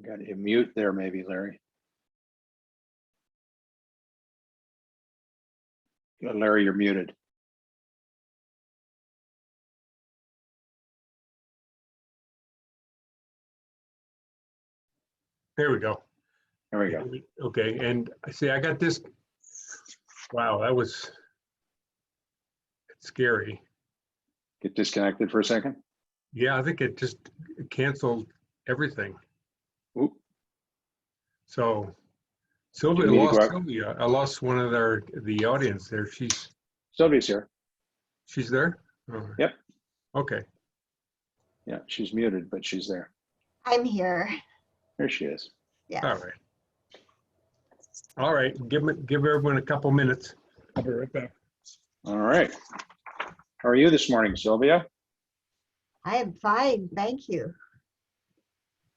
Got to mute there, maybe, Larry. Larry, you're muted. There we go. There we go. Okay, and I see I got this. Wow, that was scary. Get disconnected for a second. Yeah, I think it just canceled everything. Oop. So Sylvia lost Sylvia. I lost one of the audience there. Sylvia's here. She's there? Oh. Yep. Okay. Yeah, she's muted, but she's there. I'm here. There she is. Yes. All right. All right. Give everyone a couple minutes. I'll be right back. All right. How are you this morning, Sylvia? I am fine, thank you.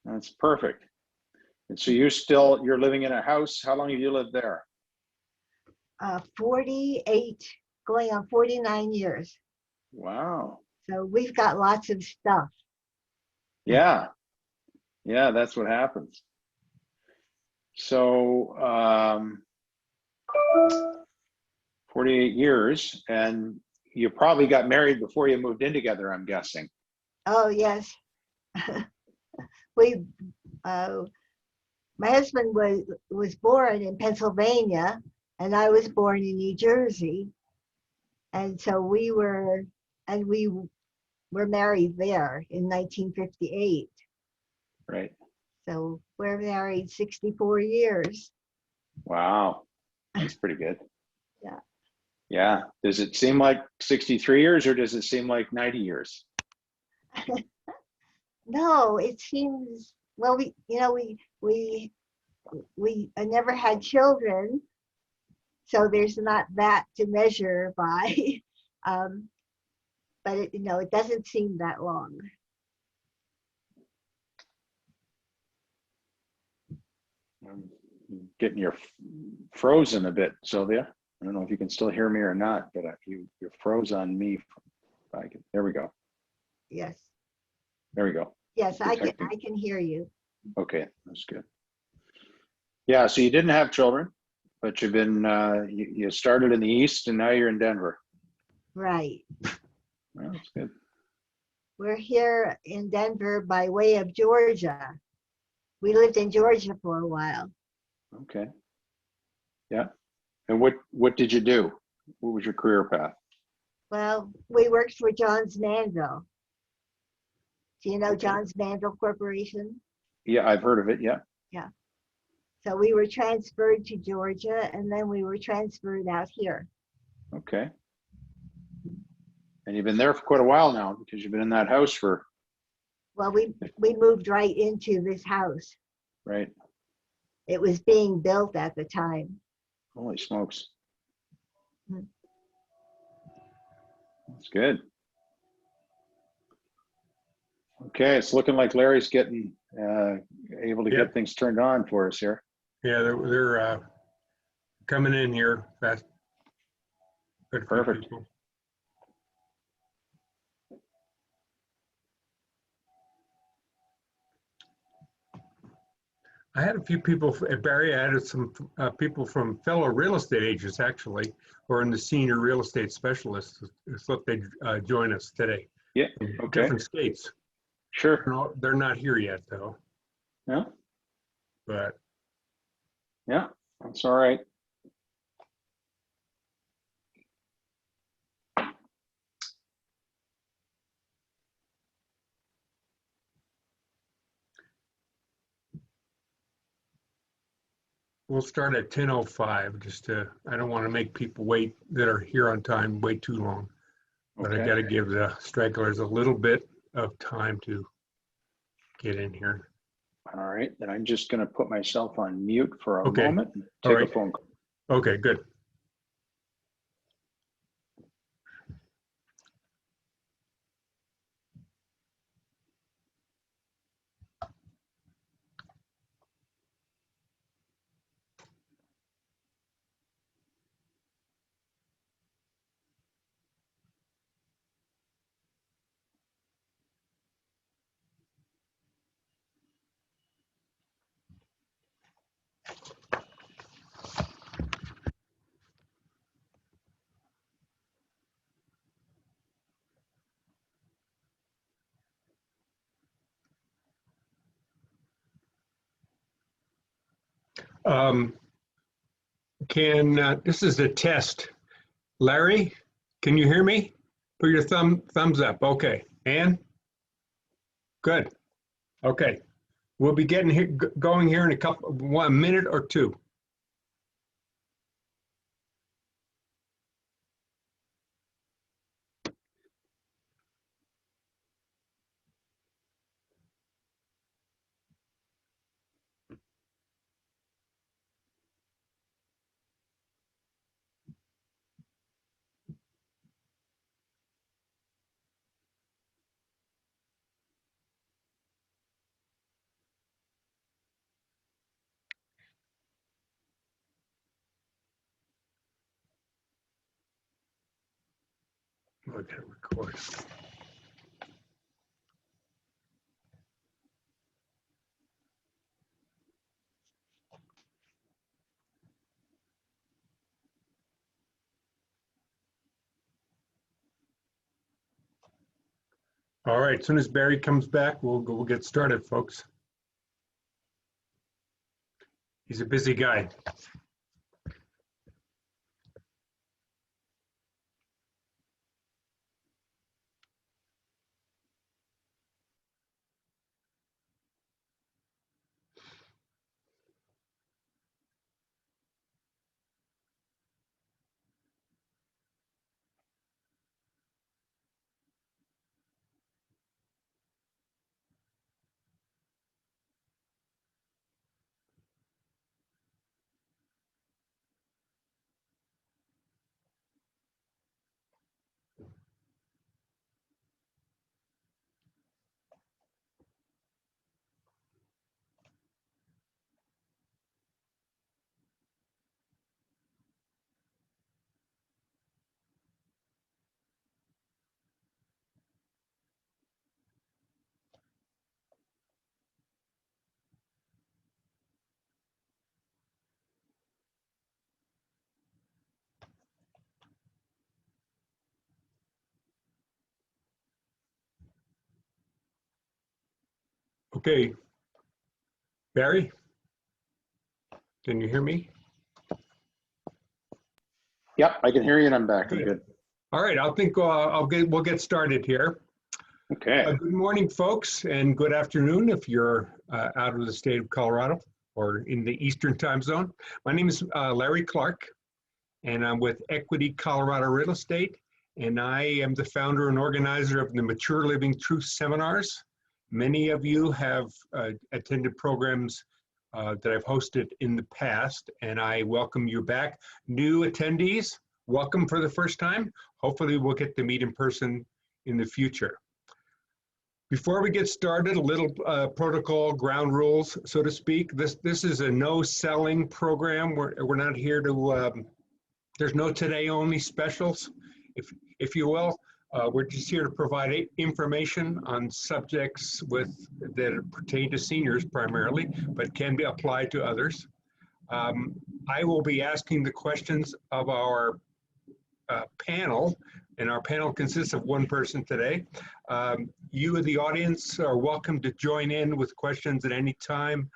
That's perfect. And so you're living in a house. How long have you lived there? 48, going on 49 years. Wow. So we've got lots of stuff. Yeah. Yeah, that's what happens. So 48 years, and you probably got married before you moved in together, I'm guessing. Oh, yes. My husband was born in Pennsylvania, and I was born in New Jersey. And so we were married there in 1958. Right. So we're married 64 years. Wow. That's pretty good. Yeah. Yeah. Does it seem like 63 years or does it seem like 90 years? No, it seems, well, we never had children, so there's not that to measure by, but it doesn't seem that long. I'm getting you frozen a bit, Sylvia. I don't know if you can still hear me or not, but you're froze on me. There we go. Yes. There we go. Yes, I can hear you. Okay, that's good. Yeah, so you didn't have children, but you've been you started in the East and now you're in Denver. Right. Well, that's good. We're here in Denver by way of Georgia. We lived in Georgia for a while. Okay. Yeah. And what did you do? What was your career path? Well, we worked for Johns Manville. Do you know Okay. Johns Manville Corporation? Yeah, I've heard of it. Yeah. Yeah. So we were transferred to Georgia, and then we were transferred out here. Okay. And you've been there for quite a while now because you've been in that house for. Well, we moved right into this house. Right. It was being built at the time. Holy smokes. Hmm. That's good. Okay, it's looking like Larry's getting able to get things turned on for us here. Yeah, they're coming in here fast. Perfect. People. I had a few people, Barry added some people from fellow real estate agents actually, or in the senior real estate specialists, so they join us today. Yeah, okay. Different states. Sure. They're not here yet though. Yeah. But. Yeah, that's all right. We'll start at 10:05 just to, I don't want to make people wait that are here on time wait too long. But Okay. I got to give the stragglers a little bit of time to get in here. All right, then I'm just going to put myself on mute for a Okay. moment and All take right. a phone call. Okay, good. Um, this is a test. Larry, can you hear me? Put your thumbs up. Okay. Ann? Good. Okay. We'll be getting here, going here in a 1 minute or two. We're gonna record. All right, as soon as Barry comes back, we'll get started, folks. He's a busy guy. Okay, Barry, can you hear me? Yep, I can hear you and I'm back. I'm good. All right, we'll get started here. Okay. Good morning, folks, and good afternoon if you're out of the state of Colorado or in the Eastern time zone. My name is Larry Clark, and I'm with Equity Colorado Real Estate, and I am the founder and organizer of the Mature Living Truth Seminars. Many of you have attended programs that I've hosted in the past, and I welcome you back. New attendees, welcome for the first time. Hopefully we'll get to meet in person in the future. Before we get started, a little protocol, ground rules, so to speak. This is a no selling program. We're not here to, there's no today only specials, if you will. We're just here to provide information on subjects that pertain to seniors primarily, but can be applied to others. I will be asking the questions of our panel, and our panel consists of one person today. You, the audience, are welcome to join in with questions at any time.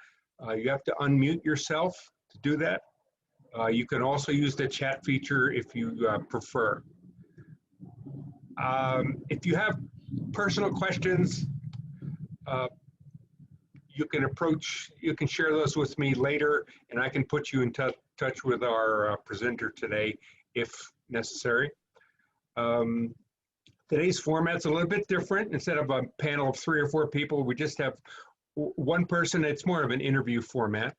You have to unmute yourself to do that. You can also use the chat feature if you prefer. If you have personal questions, you can share those with me later, and I can put you in touch with our presenter today if necessary. Today's format's a little bit different. Instead of a panel of 3 or 4 people, we just have one person. It's more of an interview format.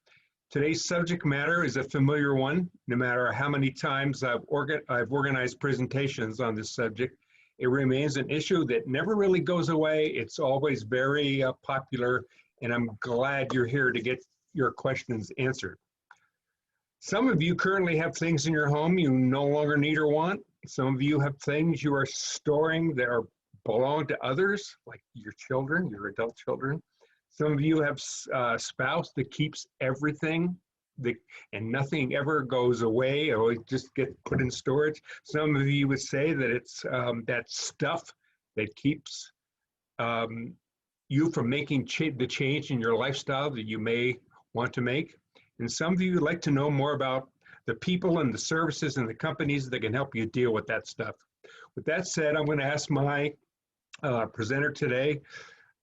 Today's subject matter is a familiar one. No matter how many times I've organized presentations on this subject, it remains an issue that never really goes away. It's always very popular, and I'm glad you're here to get your questions answered. Some of you currently have things in your home you no longer need or want. Some of you have things you are storing that belong to others, like your children, your adult children. Some of you have a spouse that keeps everything and nothing ever goes away or just gets put in storage. Some of you would say that it's that stuff that keeps you from making the change in your lifestyle that you may want to make. and some of you would like to know more about the people and the services and the companies that can help you deal with that stuff. With that said, I'm going to ask my presenter today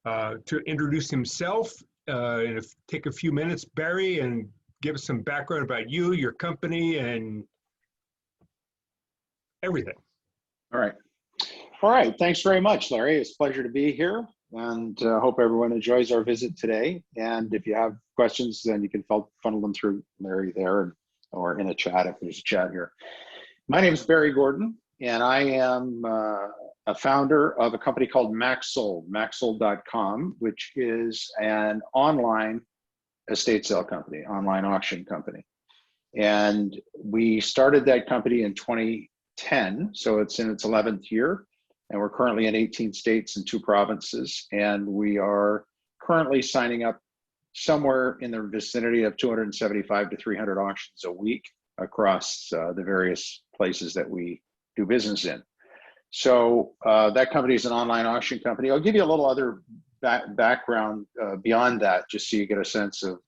to introduce himself and take a few minutes, Barry, and give us some background about you, your company, and everything. All right. All right. Thanks very much, Larry. It's a pleasure to be here, and hope everyone enjoys our visit today. And if you have questions, then you can funnel them through Larry there, or in a chat if there's a chat here. My name is Barry Gordon, and I am a founder of a company called Maxsold, maxsold.com, which is an online estate sale company, online auction company. And we started that company in 2010, so it's in its 11th year, and we're currently in 18 states and 2 provinces, and we are currently signing up somewhere in the vicinity of 275 to 300 auctions a week across the various places that we do business in. So that company is an online auction company. I'll give you a little other background beyond that, just so you get a sense of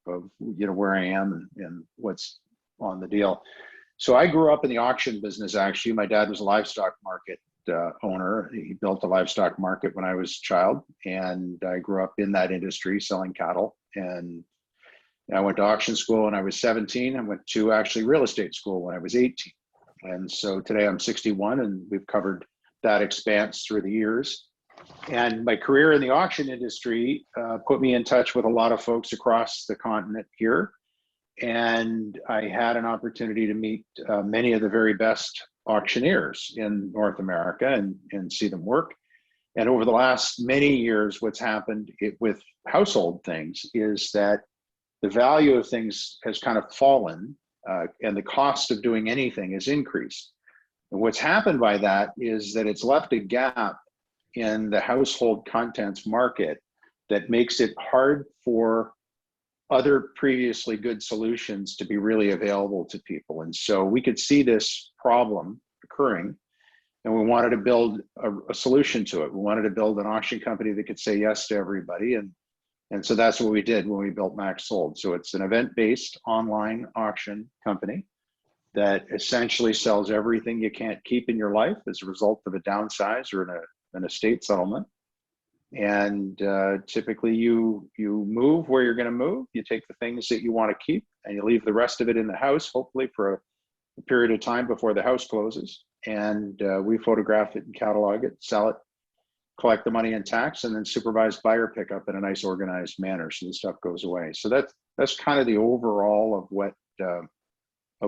where I am and what's on the deal. So I grew up in the auction business. Actually, my dad was a livestock market owner. He built a livestock market when I was a child, and I grew up in that industry selling cattle. And I went to auction school when I was 17. I went to actually real estate school when I was 18. And so today I'm 61, and we've covered that expanse through the years. And my career in the auction industry put me in touch with a lot of folks across the continent here. And I had an opportunity to meet many of the very best auctioneers in North America and see them work. And over the last many years, what's happened with household things is that the value of things has kind of fallen, and the cost of doing anything has increased. And what's happened by that is that it's left a gap in the household contents market that makes it hard for other previously good solutions to be really available to people. And so we could see this problem occurring, and we wanted to build a solution to it. We wanted to build an auction company that could say yes to everybody. And so that's what we did when we built Maxsold. So it's an event-based online auction company that essentially sells everything you can't keep in your life as a result of a downsize or an estate settlement. And typically you move where you're going to move. You take the things that you want to keep, and you leave the rest of it in the house, hopefully for a period of time before the house closes. And we photograph it and catalog it, sell it, collect the money in tax, and then supervise buyer pickup in a nice organized manner so the stuff goes away. So that's kind of the overall of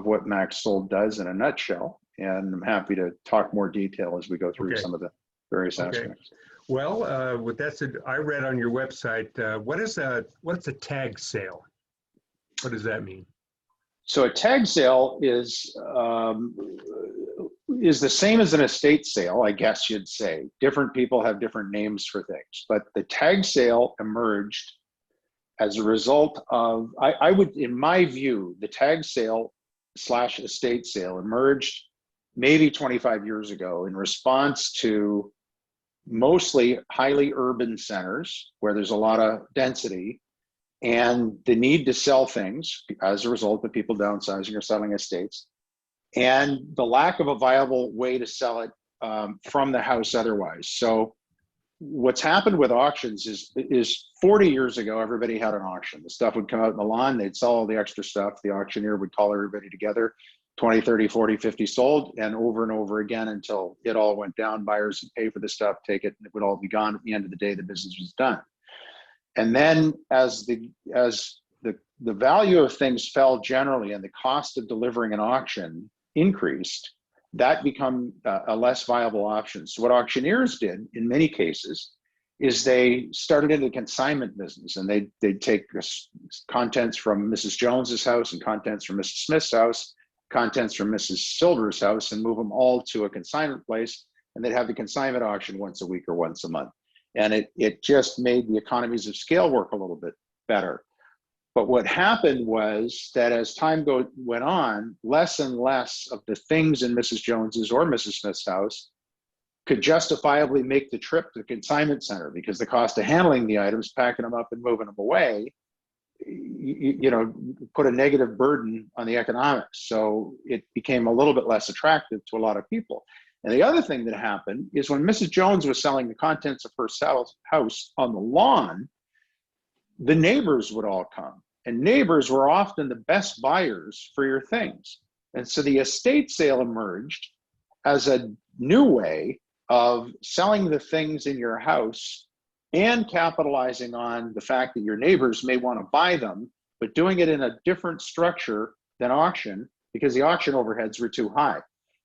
what Maxsold does in a nutshell. And I'm happy to talk more detail as we go through some of the various aspects. Well, with that said, I read on your website, what's a tag sale? What does that mean? So a tag sale is the same as an estate sale, I guess you'd say. Different people have different names for things, but the tag sale emerged as a result of, I would, in my view, the tag sale / estate sale emerged maybe 25 years ago in response to mostly highly urban centers where there's a lot of density and the need to sell things as a result of people downsizing or selling estates, and the lack of a viable way to sell it from the house otherwise. So what's happened with auctions is 40 years ago, everybody had an auction. The stuff would come out in the lawn, they'd sell all the extra stuff. The auctioneer would call everybody together, 20, 30, 40, 50 sold, and over again until it all went down. Buyers would pay for the stuff, take it, and it would all be gone. At the end of the day, the business was done. And then as the value of things fell generally and the cost of delivering an auction increased, that become a less viable option. So what auctioneers did in many cases is they started into the consignment business, and they'd take contents from Mrs. Jones's house and contents from Mrs. Smith's house, contents from Mrs. Silver's house, and move them all to a consignment place, and they'd have the consignment auction once a week or once a month. And it just made the economies of scale work a little bit better. But what happened was that as time went on, less and less of the things in Mrs. Jones's or Mrs. Smith's house could justifiably make the trip to the consignment center, because the cost of handling the items, packing them up and moving them away, put a negative burden on the economics. So it became a little bit less attractive to a lot of people. And the other thing that happened is when Mrs. Jones was selling the contents of her house on the lawn, the neighbors would all come. And neighbors were often the best buyers for your things. And so the estate sale emerged as a new way of selling the things in your house and capitalizing on the fact that your neighbors may want to buy them, but doing it in a different structure than auction because the auction overheads were too high.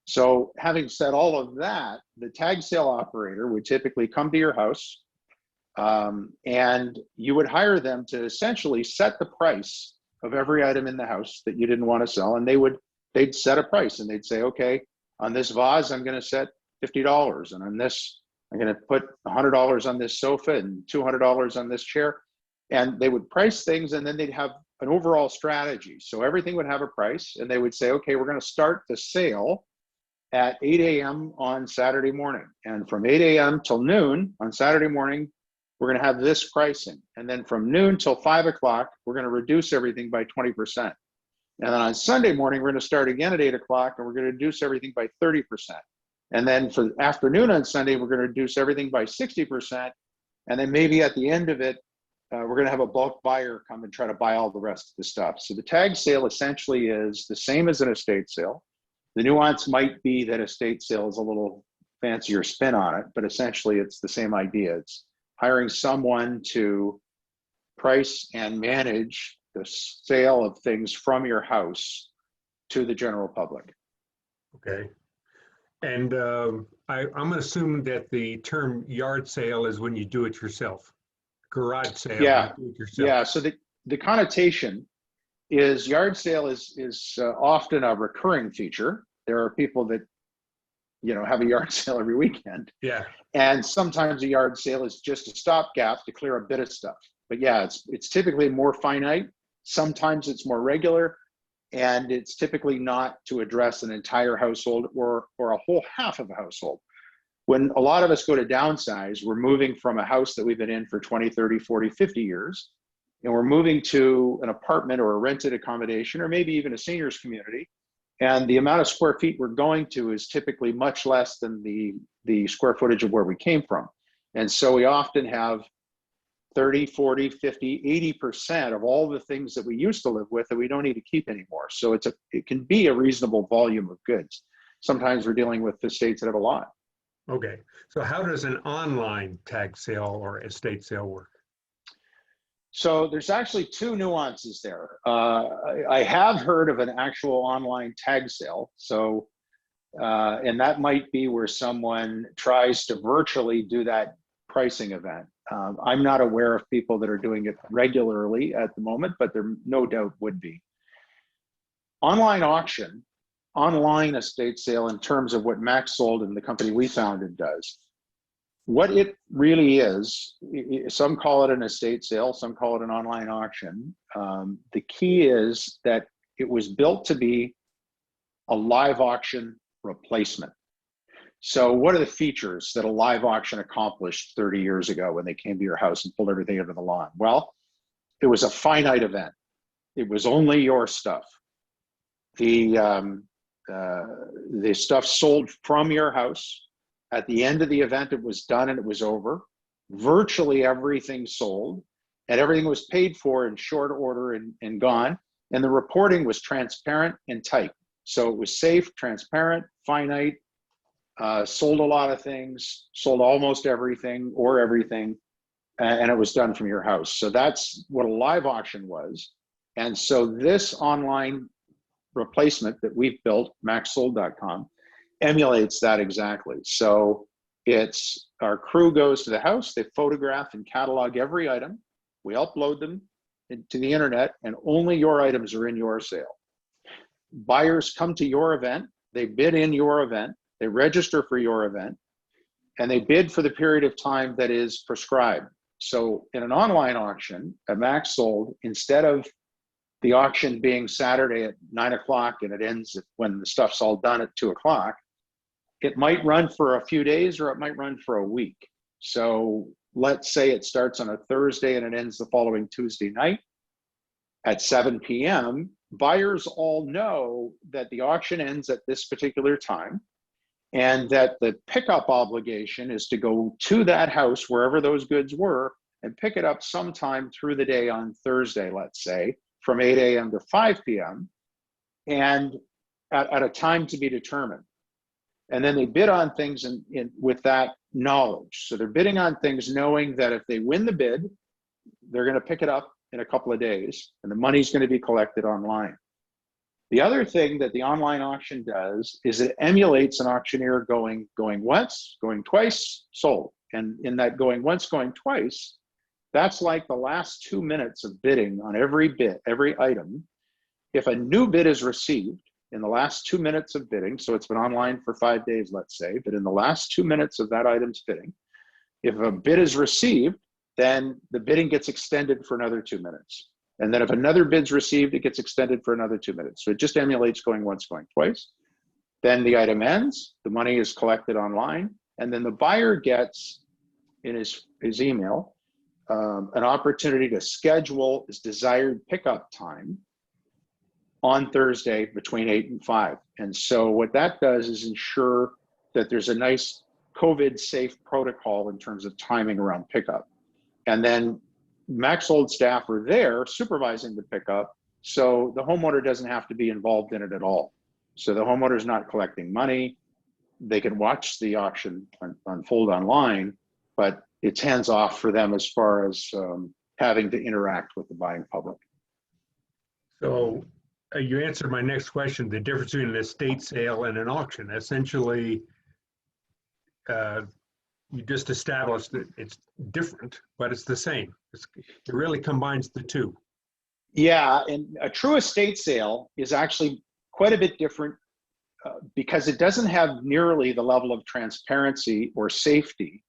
So having said all of that, the tag sale operator would typically come to your house, and you would hire them to essentially set the price of every item in the house that you didn't want to sell. And they'd set a price and they'd say, okay, on this vase, I'm going to set $50. And on this, I'm going to put $100 on this sofa and $200 on this chair. And they would price things, and then they'd have an overall strategy. So everything would have a price, and they would say, okay, we're going to start the sale at 8 a.m. on Saturday morning. And from 8 a.m. till noon on Saturday morning, we're going to have this pricing. And then from noon till 5 o'clock, we're going to reduce everything by 20%. And then on Sunday morning, we're going to start again at 8 o'clock, and we're going to reduce everything by 30%. And then for afternoon on Sunday, we're going to reduce everything by 60%. And then maybe at the end of it, we're going to have a bulk buyer come and try to buy all the rest of the stuff. So the tag sale essentially is the same as an estate sale. The nuance might be that estate sale is a little fancier spin on it, but essentially it's the same idea. It's hiring someone to price and manage the sale of things from your house to the general public. Okay. And I'm assuming that the term yard sale is when you do it yourself. Garage sale, Yeah, you do it yourself. yeah. So the connotation is yard sale is often a recurring feature. There are people that have a yard sale every weekend. Yeah. And sometimes a yard sale is just a stopgap to clear a bit of stuff. But yeah, it's typically more finite. Sometimes it's more regular, and it's typically not to address an entire household or a whole half of a household. When a lot of us go to downsize, we're moving from a house that we've been in for 20, 30, 40, 50 years, and we're moving to an apartment or a rented accommodation, or maybe even a seniors community. And the amount of square feet we're going to is typically much less than the square footage of where we came from. And so we often have 30, 40, 50, 80% of all the things that we used to live with that we don't need to keep anymore. So it can be a reasonable volume of goods. Sometimes we're dealing with estates that have a lot. Okay. So how does an online tag sale or estate sale work? So there's actually two nuances there. I have heard of an actual online tag sale. So, and that might be where someone tries to virtually do that pricing event. I'm not aware of people that are doing it regularly at the moment, but there no doubt would be. Online auction, online estate sale in terms of what Maxsold and the company we founded does. What it really is, some call it an estate sale, some call it an online auction. The key is that it was built to be a live auction replacement. So what are the features that a live auction accomplished 30 years ago when they came to your house and pulled everything out of the lawn? Well, it was a finite event. It was only your stuff. The stuff sold from your house. At the end of the event, it was done and it was over. Virtually everything sold, and everything was paid for in short order and gone. And the reporting was transparent and tight. So it was safe, transparent, finite, sold a lot of things, sold almost everything or everything, and it was done from your house. So that's what a live auction was. And so this online replacement that we've built, maxsold.com, emulates that exactly. So it's our crew goes to the house, they photograph and catalog every item, we upload them to the internet, and only your items are in your sale. Buyers come to your event, they bid in your event, they register for your event, and they bid for the period of time that is prescribed. So in an online auction at Maxsold, instead of the auction being Saturday at 9 o'clock and it ends when the stuff's all done at 2 o'clock, it might run for a few days or it might run for a week. So let's say it starts on a Thursday and it ends the following Tuesday night. at 7 p.m., buyers all know that the auction ends at this particular time and that the pickup obligation is to go to that house, wherever those goods were, and pick it up sometime through the day on Thursday, let's say, from 8 a.m. to 5 p.m., and at a time to be determined. And then they bid on things with that knowledge. So they're bidding on things knowing that if they win the bid, they're going to pick it up in a couple of days, and the money's going to be collected online. The other thing that the online auction does is it emulates an auctioneer going once, going twice, sold. And in that going once, going twice, that's like the last 2 minutes of bidding on every bid, every item. If a new bid is received in the last 2 minutes of bidding, so it's been online for 5 days, let's say, but in the last 2 minutes of that item's bidding, if a bid is received, then the bidding gets extended for another 2 minutes. And then if another bid's received, it gets extended for another 2 minutes. So it just emulates going once, going twice. Then the item ends, the money is collected online, and then the buyer gets in his email an opportunity to schedule his desired pickup time on Thursday between 8 and 5. And so what that does is ensure that there's a nice COVID safe protocol in terms of timing around pickup. And then Maxsold staff are there supervising the pickup, so the homeowner doesn't have to be involved in it at all. So the homeowner's not collecting money. They can watch the auction unfold online, but it's hands off for them as far as having to interact with the buying public. So you answered my next question, the difference between an estate sale and an auction. Essentially, you just established that it's different, but it's the same. It really combines the two. Yeah, and a true estate sale is actually quite a bit different because it doesn't have nearly the level of transparency or safety,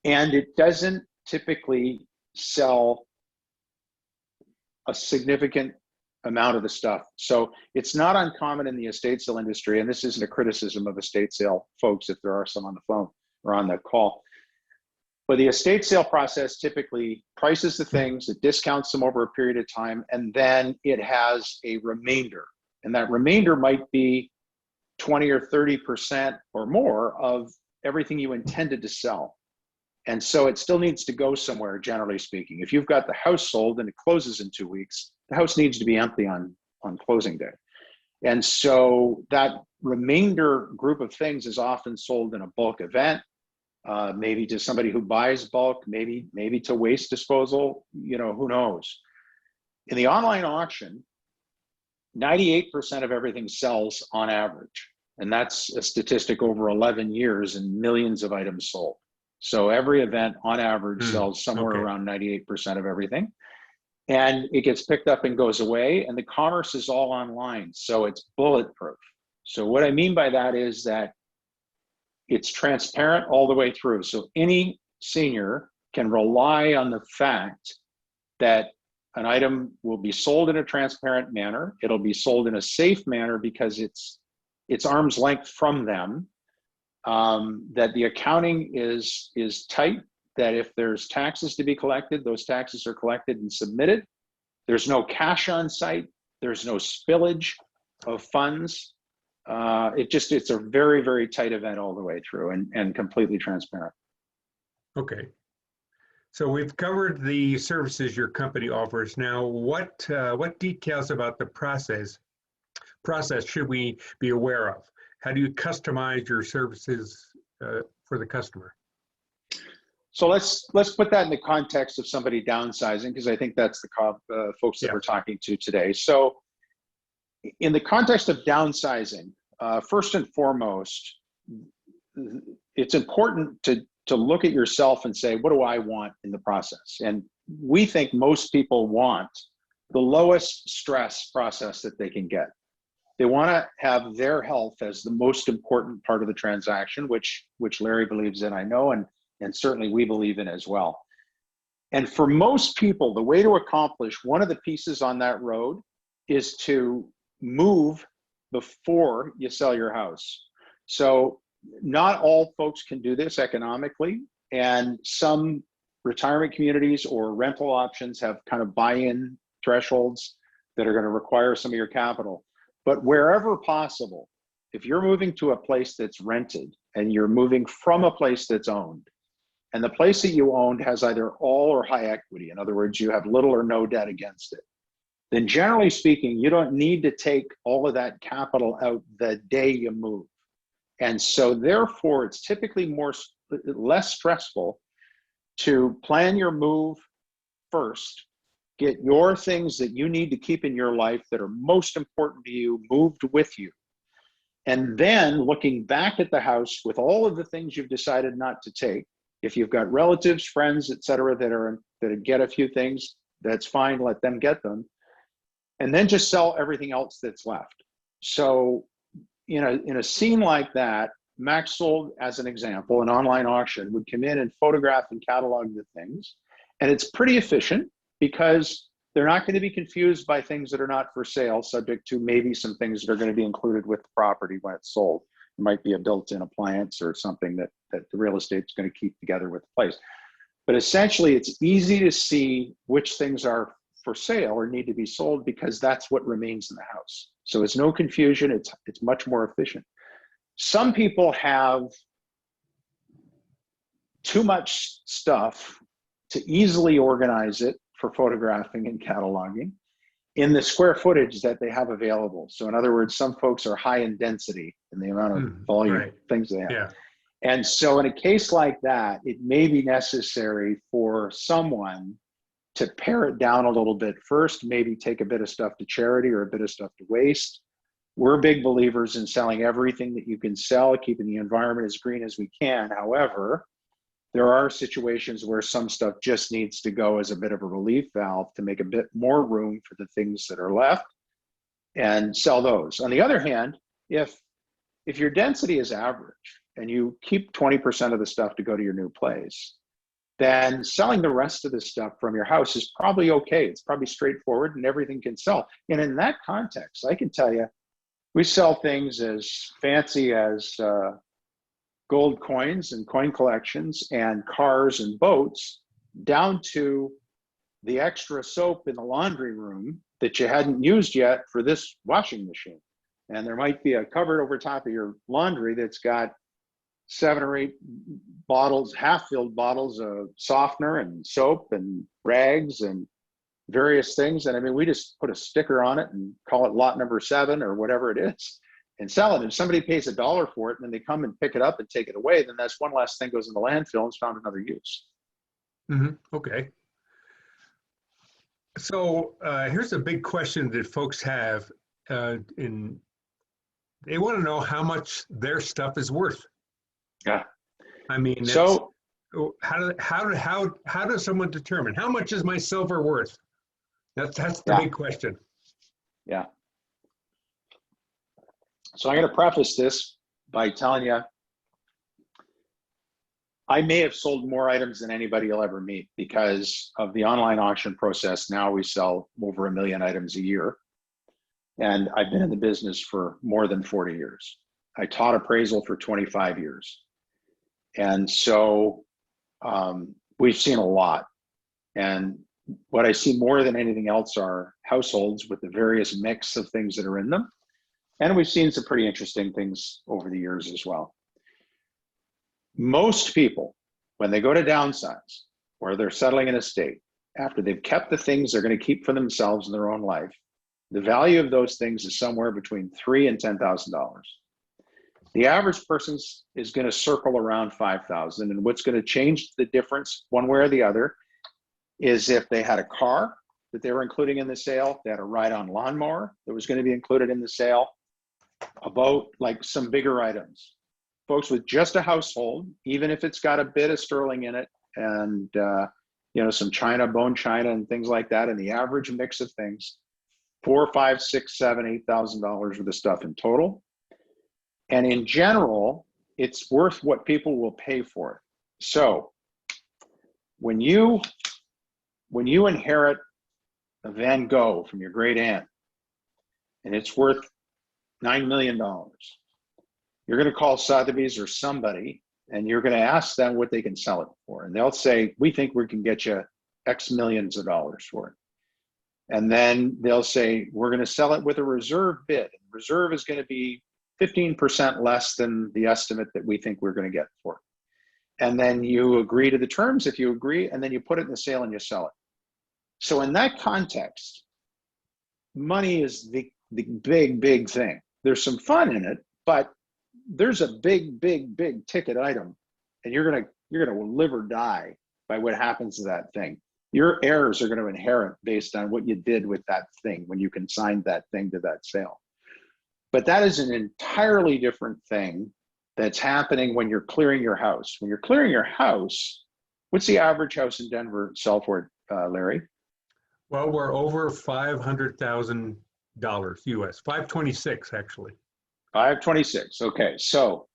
and it doesn't typically sell a significant amount of the stuff. So it's not uncommon in the estate sale industry, and this isn't a criticism of estate sale folks if there are some on the phone or on the call, but the estate sale process typically prices the things, it discounts them over a period of time, and then it has a remainder. And that remainder might be 20 or 30% or more of everything you intended to sell. And so it still needs to go somewhere, generally speaking. If you've got the house sold and it closes in 2 weeks, the house needs to be empty on closing day. And so that remainder group of things is often sold in a bulk event, maybe to somebody who buys bulk, maybe to waste disposal, who knows. In the online auction, 98% of everything sells on average. And that's a statistic over 11 years and millions of items sold. So every event on average sells somewhere around 98% of everything. And it gets picked up and goes away, and the commerce is all online. So it's bulletproof. So what I mean by that is that it's transparent all the way through. So any senior can rely on the fact that an item will be sold in a transparent manner. It'll be sold in a safe manner because it's arm's length from them. That the accounting is tight, that if there's taxes to be collected, those taxes are collected and submitted. There's no cash on site. There's no spillage of funds. It's a very, very tight event all the way through and completely transparent. Okay. So we've covered the services your company offers. Now, what details about the process should we be aware of? How do you customize your services for the customer? So let's put that in the context of somebody downsizing, because I think that's the folks that we're talking to today. So in the context of downsizing, first and foremost, it's important to look at yourself and say, what do I want in the process? And we think most people want the lowest stress process that they can get. They want to have their health as the most important part of the transaction, which Larry believes in, I know, and certainly we believe in as well. And for most people, the way to accomplish one of the pieces on that road is to move before you sell your house. So not all folks can do this economically, and some retirement communities or rental options have kind of buy-in thresholds that are going to require some of your capital. But wherever possible, if you're moving to a place that's rented and you're moving from a place that's owned, and the place that you owned has either all or high equity, in other words, you have little or no debt against it, then generally speaking, you don't need to take all of that capital out the day you move. And so therefore, it's typically less stressful to plan your move first, get your things that you need to keep in your life that are most important to you moved with you. And then looking back at the house with all of the things you've decided not to take, if you've got relatives, friends, et cetera, that get a few things, that's fine, let them get them. And then just sell everything else that's left. So in a scene like that, Maxsold, as an example, an online auction, would come in and photograph and catalog the things. And it's pretty efficient because they're not going to be confused by things that are not for sale, subject to maybe some things that are going to be included with the property when it's sold. It might be a built-in appliance or something that the real estate's going to keep together with the place. But essentially, it's easy to see which things are for sale or need to be sold because that's what remains in the house. So it's no confusion. It's much more efficient. Some people have too much stuff to easily organize it for photographing and cataloging in the square footage that they have available. So in other words, some folks are high in density in the amount of volume right. things they have. Yeah. And so in a case like that, it may be necessary for someone to pare it down a little bit first, maybe take a bit of stuff to charity or a bit of stuff to waste. We're big believers in selling everything that you can sell, keeping the environment as green as we can. However, there are situations where some stuff just needs to go as a bit of a relief valve to make a bit more room for the things that are left and sell those. On the other hand, if your density is average and you keep 20% of the stuff to go to your new place, then selling the rest of the stuff from your house is probably okay. It's probably straightforward and everything can sell. And in that context, I can tell you, we sell things as fancy as gold coins and coin collections and cars and boats, down to the extra soap in the laundry room that you hadn't used yet for this washing machine. And there might be a cupboard over top of your laundry that's got 7 or 8 bottles, half-filled bottles of softener and soap and rags and various things. And I mean, we just put a sticker on it and call it lot number 7 or whatever it is and sell it. If somebody pays $1 for it and then they come and pick it up and take it away, then that's one less thing goes in the landfill and it's found another use. Okay. So here's a big question that folks have. They want to know how much their stuff is worth. Yeah. I mean, so how does someone determine how much is my silver worth? That's the big question. Yeah. So I'm going to preface this by telling you, I may have sold more items than anybody you'll ever meet because of the online auction process. Now we sell over 1 million items a year. And I've been in the business for more than 40 years. I taught appraisal for 25 years. And so we've seen a lot. And what I see more than anything else are households with the various mix of things that are in them. And we've seen some pretty interesting things over the years as well. Most people, when they go to downsize or they're settling an estate, after they've kept the things they're going to keep for themselves in their own life, the value of those things is somewhere between $3,000 and $10,000. The average person is going to circle around 5,000, and what's going to change the difference one way or the other is if they had a car that they were including in the sale, they had a ride-on lawnmower that was going to be included in the sale, a boat, like some bigger items. Folks with just a household, even if it's got a bit of sterling in it and some china, bone china, and things like that, and the average mix of things, $4,000, $5,000, $6,000, $7,000, $8,000 worth of stuff in total. And in general, it's worth what people will pay for it. So when you inherit a Van Gogh from your great aunt and it's worth $9 million, you're going to call Sotheby's or somebody and you're going to ask them what they can sell it for. And they'll say, we think we can get you X millions of dollars for it. And then they'll say, we're going to sell it with a reserve bid. Reserve is going to be 15% less than the estimate that we think we're going to get for it. And then you agree to the terms if you agree, and then you put it in the sale and you sell it. So in that context, money is the big thing. There's some fun in it, but there's a big ticket item, and you're gonna live or die by what happens to that thing. Your heirs are going to inherit based on what you did with that thing when you consigned that thing to that sale. But that is an entirely different thing that's happening when you're clearing your house. When you're clearing your house, what's the average house in Denver sell for, Larry? Well, we're over $500,000 US, 526 actually. 526. Okay, so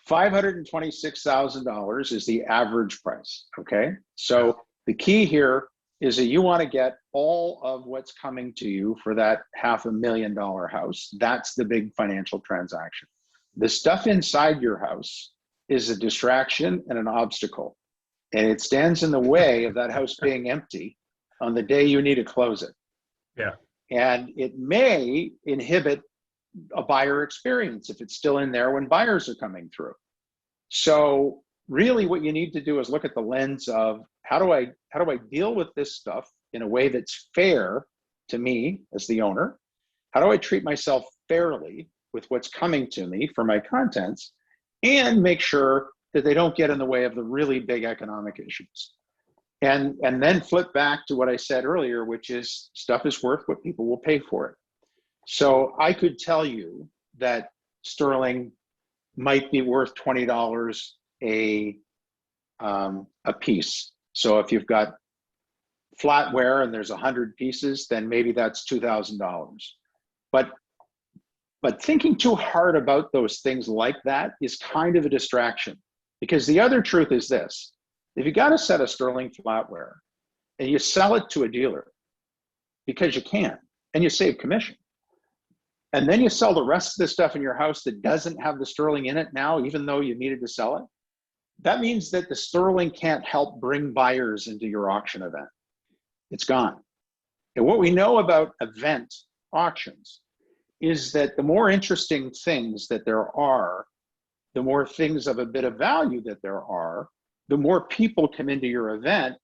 $526,000 is the average price. Okay, so the key here is that you want to get all of what's coming to you for that $500,000 house. That's the big financial transaction. The stuff inside your house is a distraction and an obstacle, and it stands in the way of that house being empty on the day you need to close it. Yeah. And it may inhibit a buyer experience if it's still in there when buyers are coming through. So really what you need to do is look at the lens of how do I deal with this stuff in a way that's fair to me as the owner? How do I treat myself fairly with what's coming to me for my contents, and make sure that they don't get in the way of the really big economic issues? And then flip back to what I said earlier, which is stuff is worth what people will pay for it. So I could tell you that sterling might be worth $20 a piece. So if you've got flatware and there's 100 pieces, then maybe that's $2,000. But thinking too hard about those things like that is kind of a distraction, because the other truth is this: if you got a set of sterling flatware and you sell it to a dealer because you can, and you save commission, and then you sell the rest of the stuff in your house that doesn't have the sterling in it now, even though you needed to sell it, that means that the sterling can't help bring buyers into your auction event. It's gone. And what we know about event auctions is that the more interesting things that there are, the more things of a bit of value that there are, the more people come into your event,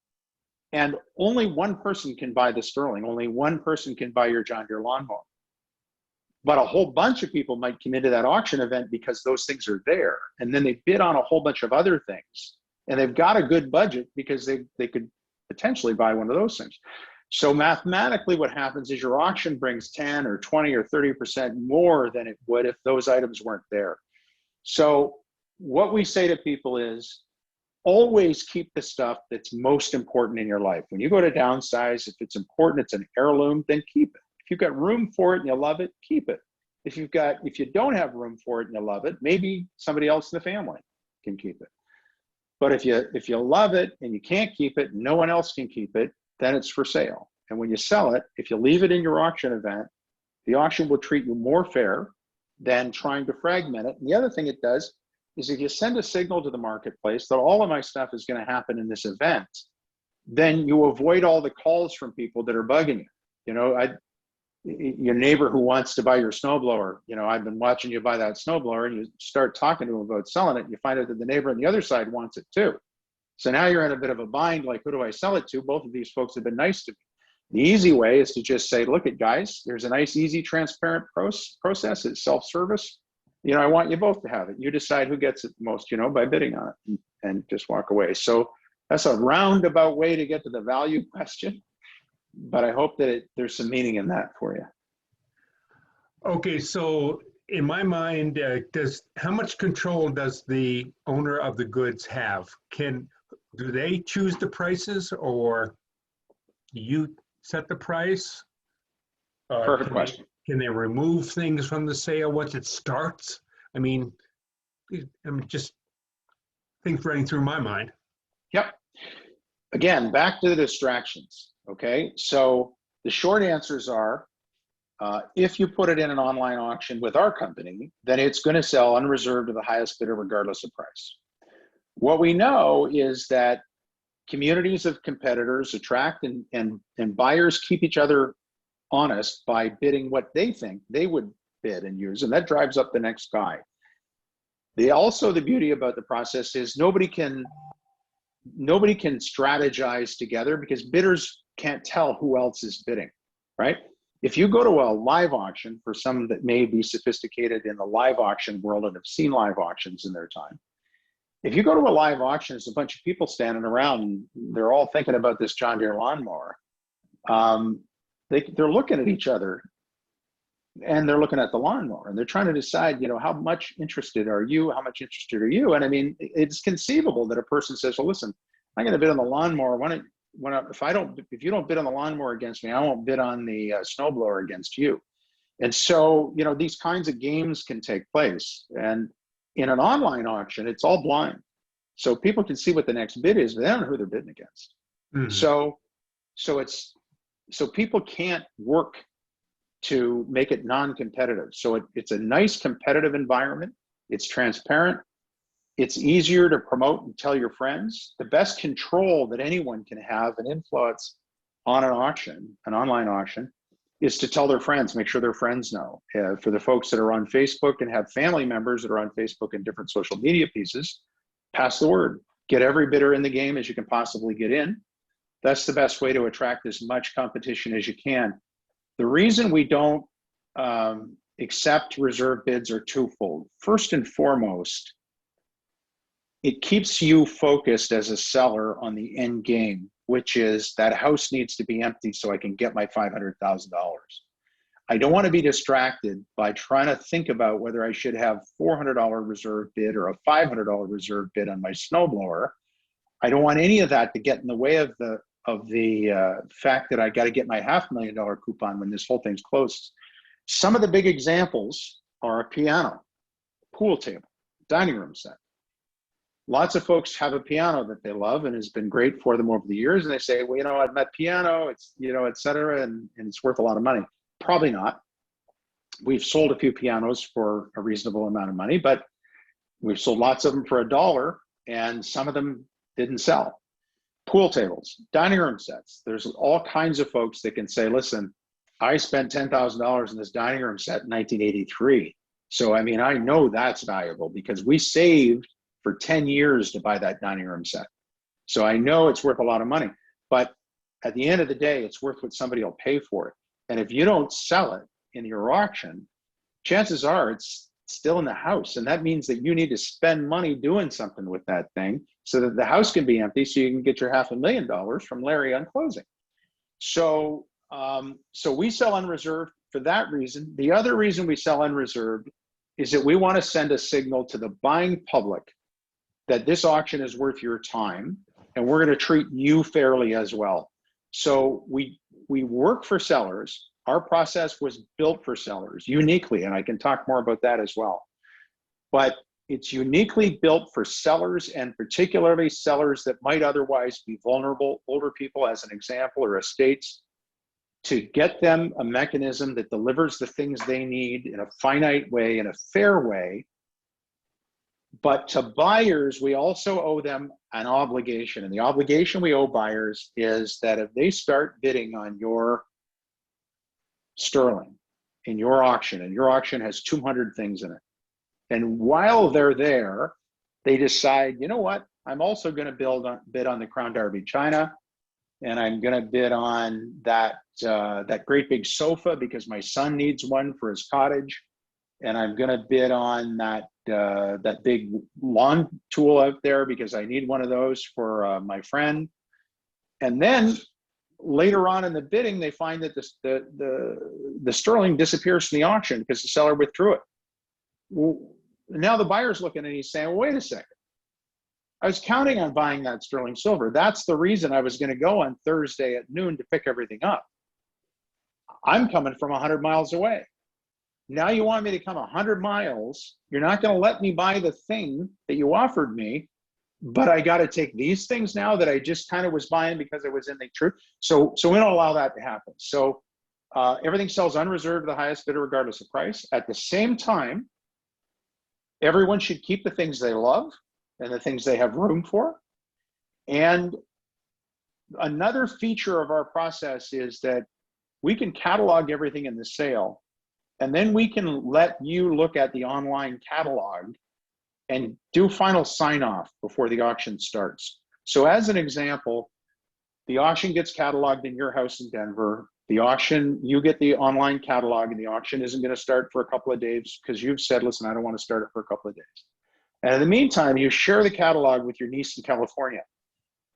and only one person can buy the sterling. Only one person can buy your John Deere lawnmower. But a whole bunch of people might come into that auction event because those things are there. And then they bid on a whole bunch of other things. And they've got a good budget because they could potentially buy one of those things. So mathematically what happens is your auction brings 10 or 20 or 30% more than it would if those items weren't there. So what we say to people is always keep the stuff that's most important in your life. When you go to downsize, if it's important, it's an heirloom, then keep it. If you've got room for it and you love it, keep it. If you don't have room for it and you love it, maybe somebody else in the family can keep it. But if you love it and you can't keep it, and no one else can keep it, then it's for sale. And when you sell it, if you leave it in your auction event, the auction will treat you more fair than trying to fragment it. And the other thing it does is if you send a signal to the marketplace that all of my stuff is going to happen in this event, then you avoid all the calls from people that are bugging you. You know, your neighbor who wants to buy your snowblower, you know, I've been watching you buy that snowblower, and you start talking to him about selling it, and you find out that the neighbor on the other side wants it too. So now you're in a bit of a bind, like, who do I sell it to? Both of these folks have been nice to me. The easy way is to just say, look, guys, there's a nice, easy, transparent process. It's self-service. You know, I want you both to have it. You decide who gets it most, you know, by bidding on it, and just walk away. So that's a roundabout way to get to the value question, but I hope that there's some meaning in that for you. Okay, so in my mind, how much control does the owner of the goods have? Do they choose the prices, or do you set the price? Perfect question. Can they remove things from the sale once it starts? I mean, just things running through my mind. Yep. Again, back to the distractions. Okay. So the short answers are, if you put it in an online auction with our company, then it's going to sell unreserved to the highest bidder regardless of price. What we know is that communities of competitors attract and buyers keep each other honest by bidding what they think they would bid and use, and that drives up the next guy. The beauty about the process is nobody can strategize together because bidders can't tell who else is bidding, right? If you go to a live auction, for some that may be sophisticated in the live auction world and have seen live auctions in their time, if you go to a live auction, there's a bunch of people standing around and they're all thinking about this John Deere lawnmower. They're looking at each other and they're looking at the lawnmower and they're trying to decide, how much interested are you? How much interested are you? And I mean, it's conceivable that a person says, well, listen, I'm going to bid on the lawnmower. If you don't bid on the lawnmower against me, I won't bid on the snowblower against you. And so, these kinds of games can take place. And in an online auction, it's all blind. So people can see what the next bid is, but they don't know who they're bidding against. Mm-hmm. So people can't work to make it non-competitive. So it's a nice competitive environment. It's transparent. It's easier to promote and tell your friends. The best control that anyone can have and influence on an auction, an online auction, is to tell their friends, make sure their friends know. For the folks that are on Facebook and have family members that are on Facebook and different social media pieces, pass the word. Get every bidder in the game as you can possibly get in. That's the best way to attract as much competition as you can. The reason we don't accept reserve bids are twofold. First and foremost, it keeps you focused as a seller on the end game, which is that house needs to be empty so I can get my $500,000. I don't want to be distracted by trying to think about whether I should have $400 reserve bid or a $500 reserve bid on my snowblower. I don't want any of that to get in the way of the fact that I got to get my $500,000 coupon when this whole thing's closed. Some of the big examples are a piano, pool table, dining room set. Lots of folks have a piano that they love and has been great for them over the years. And they say, well, I've met piano, it's, et cetera, and it's worth a lot of money. Probably not. We've sold a few pianos for a reasonable amount of money, but we've sold lots of them for $1 and some of them didn't sell. Pool tables, dining room sets. There's all kinds of folks that can say, listen, I spent $10,000 in this dining room set in 1983. So, I know that's valuable because we saved for 10 years to buy that dining room set. So I know it's worth a lot of money, but at the end of the day, it's worth what somebody will pay for it. And if you don't sell it in your auction, chances are it's still in the house. And that means that you need to spend money doing something with that thing so that the house can be empty so you can get your $500,000 from Larry on closing. So we sell unreserved for that reason. The other reason we sell unreserved is that we want to send a signal to the buying public that this auction is worth your time and we're going to treat you fairly as well. So we work for sellers. Our process was built for sellers uniquely, and I can talk more about that as well. But it's uniquely built for sellers, and particularly sellers that might otherwise be vulnerable, older people as an example, or estates, to get them a mechanism that delivers the things they need in a finite way, in a fair way. But to buyers, we also owe them an obligation. And the obligation we owe buyers is that if they start bidding on your sterling in your auction, and your auction has 200 things in it, and while they're there, they decide, you know what, I'm also going to bid on the Crown Derby China, and I'm going to bid on that great big sofa because my son needs one for his cottage, and I'm going to bid on that big lawn tool out there because I need one of those for my friend. And then later on in the bidding, they find that the sterling disappears from the auction because the seller withdrew it. Well, now the buyer's looking and he's saying, well, wait a second. I was counting on buying that sterling silver. That's the reason I was going to go on Thursday at noon to pick everything up. I'm coming from 100 miles away. Now you want me to come 100 miles. You're not going to let me buy the thing that you offered me, but I got to take these things now that I just kind of was buying because it was in the truth. So we don't allow that to happen. So everything sells unreserved to the highest bidder regardless of price. At the same time, everyone should keep the things they love and the things they have room for. And another feature of our process is that we can catalog everything in the sale, and then we can let you look at the online catalog and do final sign off before the auction starts. So as an example, the auction gets cataloged in your house in Denver. The auction, you get the online catalog, and the auction isn't going to start for a couple of days because you've said, listen, I don't want to start it for a couple of days. And in the meantime, you share the catalog with your niece in California.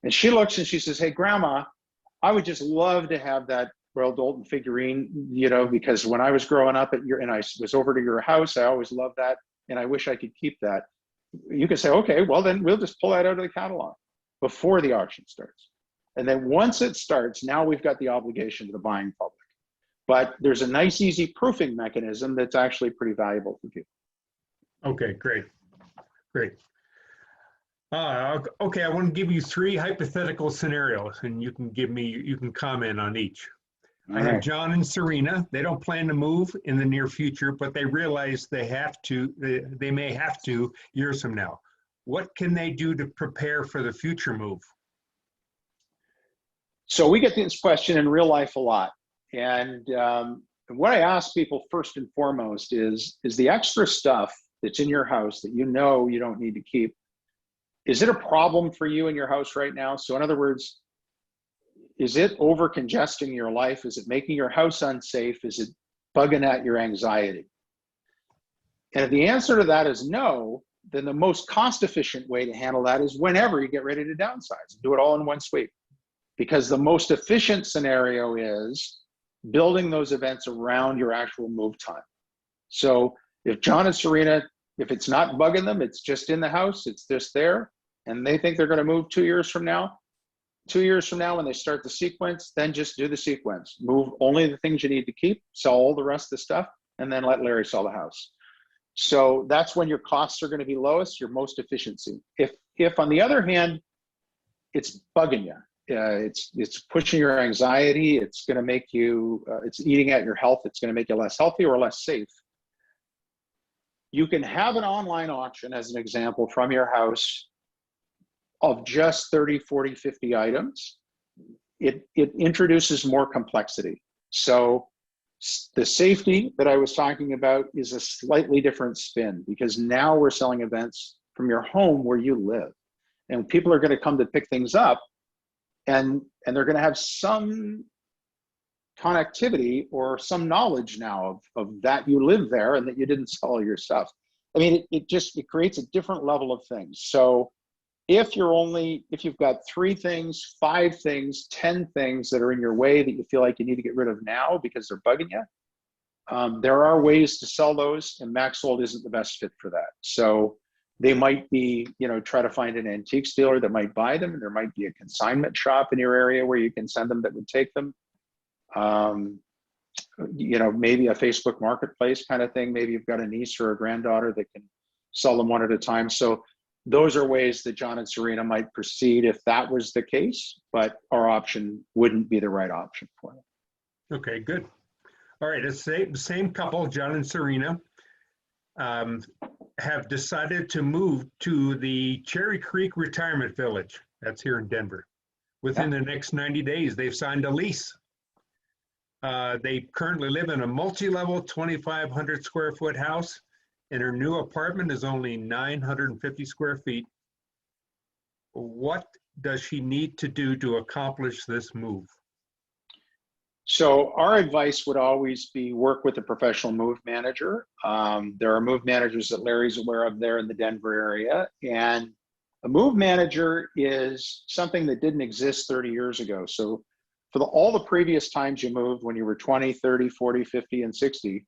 And she looks and she says, hey, Grandma, I would just love to have that Royal Dalton figurine, you know, because when I was growing up and I was over to your house, I always loved that, and I wish I could keep that. You can say, okay, well then we'll just pull that out of the catalog before the auction starts. And then once it starts, now we've got the obligation to the buying public. But there's a nice, easy proofing mechanism that's actually pretty valuable for people. Okay, great. Great. Okay, I want to give you 3 hypothetical scenarios, and you can comment on each. I have John and Serena. They don't plan to move in the near future, but they realize they may have to years from now. What can they do to prepare for the future move? So we get this question in real life a lot. And what I ask people first and foremost is the extra stuff that's in your house that you know you don't need to keep, is it a problem for you in your house right now? So in other words, is it over congesting your life? Is it making your house unsafe? Is it bugging at your anxiety? And if the answer to that is no, then the most cost efficient way to handle that is whenever you get ready to downsize, do it all in one sweep. Because the most efficient scenario is building those events around your actual move time. So if John and Serena, if it's not bugging them, it's just in the house, it's just there, and they think they're going to move 2 years from now, 2 years from now when they start the sequence, then just do the sequence. Move only the things you need to keep, sell all the rest of the stuff, and then let Larry sell the house. So that's when your costs are going to be lowest, your most efficiency. If on the other hand, it's bugging you, it's pushing your anxiety, it's going to make you, it's eating at your health, it's going to make you less healthy or less safe. You can have an online auction, as an example, from your house of just 30, 40, 50 items. It introduces more complexity. So the safety that I was talking about is a slightly different spin, because now we're selling events from your home where you live. And people are going to come to pick things up, and they're going to have some connectivity or some knowledge now of that you live there and that you didn't sell all your stuff. I mean, it creates a different level of things. So if you've got 3 things, 5 things, 10 things that are in your way that you feel like you need to get rid of now because they're bugging you, there are ways to sell those, and Maxsold isn't the best fit for that. So they might be, try to find an antiques dealer that might buy them, and there might be a consignment shop in your area where you can send them that would take them. Maybe a Facebook marketplace kind of thing. Maybe you've got a niece or a granddaughter that can sell them one at a time. So those are ways that John and Serena might proceed if that was the case, but our option wouldn't be the right option for them. Okay, good. All right, the same couple, John and Serena, have decided to move to the Cherry Creek Retirement Village. That's here in Denver. Within the next 90 days, they've signed a lease. They currently live in a multi-level 2,500 square foot house, and her new apartment is only 950 square feet. What does she need to do to accomplish this move? So our advice would always be work with a professional move manager. There are move managers that Larry's aware of there in the Denver area. And a move manager is something that didn't exist 30 years ago. So for all the previous times you moved, when you were 20, 30, 40, 50, and 60,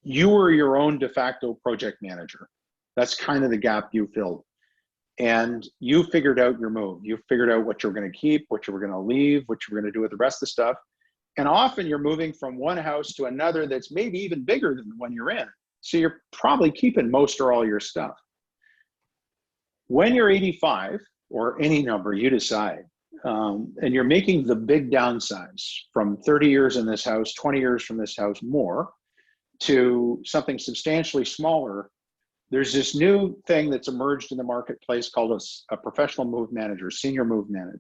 you were your own de facto project manager. That's kind of the gap you filled. And you figured out your move. You figured out what you were going to keep, what you were going to leave, what you were going to do with the rest of the stuff. And often you're moving from one house to another that's maybe even bigger than the one you're in. So you're probably keeping most or all your stuff. When you're 85, or any number you decide, and you're making the big downsize from 30 years in this house, 20 years from this house more, to something substantially smaller, there's this new thing that's emerged in the marketplace called a professional move manager, senior move manager.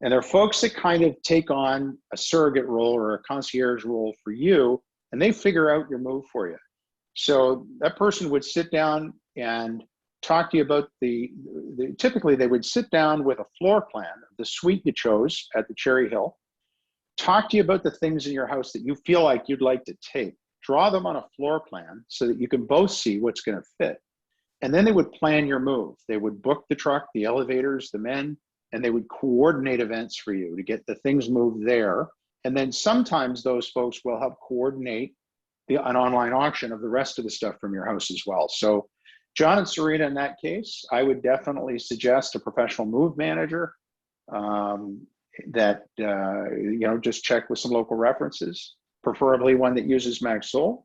And there are folks that kind of take on a surrogate role or a concierge role for you, and they figure out your move for you. So that person would sit down and talk to you about typically they would sit down with a floor plan of the suite you chose at the Cherry Hill, talk to you about the things in your house that you feel like you'd like to take, draw them on a floor plan so that you can both see what's going to fit. And then they would plan your move. They would book the truck, the elevators, the men, and they would coordinate events for you to get the things moved there. And then sometimes those folks will help coordinate an online auction of the rest of the stuff from your house as well. So John and Serena, in that case, I would definitely suggest a professional move manager that, just check with some local references, preferably one that uses Maxsold.